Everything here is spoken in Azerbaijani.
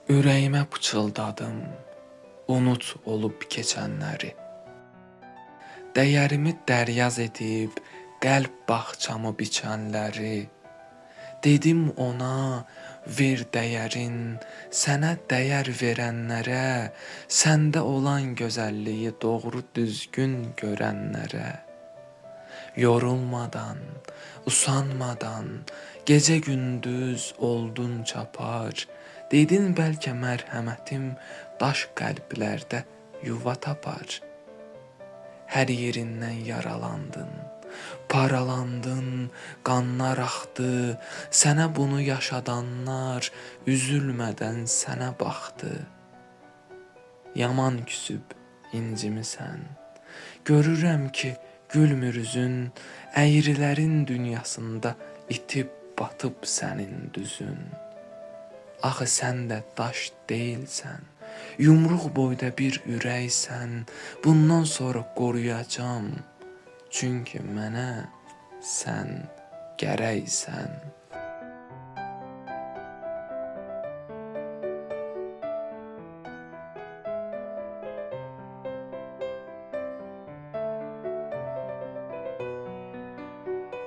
Ürəyimə pıçıldadım, unut olub keçənləri. Dəyərimi dəryaz edib, qəlb bağçamı biçənləri. Dedim ona, ver dəyərin, sənə dəyər verənlərə, səndə olan gözəlliyi doğru düzgün görənlərə. Yorulmadan, usanmadan, gecə gündüz oldun çapar. Dedin bəlkə mərhəmətim daş qəlblərdə yuva tapar. Hər yerindən yaralandın, paralandın, qanlar axdı. Sənə bunu yaşadanlar üzülmədən sənə baxdı. Yaman küsüb incimisən. Görürəm ki, gülmür üzün, əyrilərin dünyasında itib batıb sənin düzün. Axı sən də daş deyilsən, yumruq boyda bir ürəksən. Bundan sonra qoruyacam, çünki mənə sən gərəksən.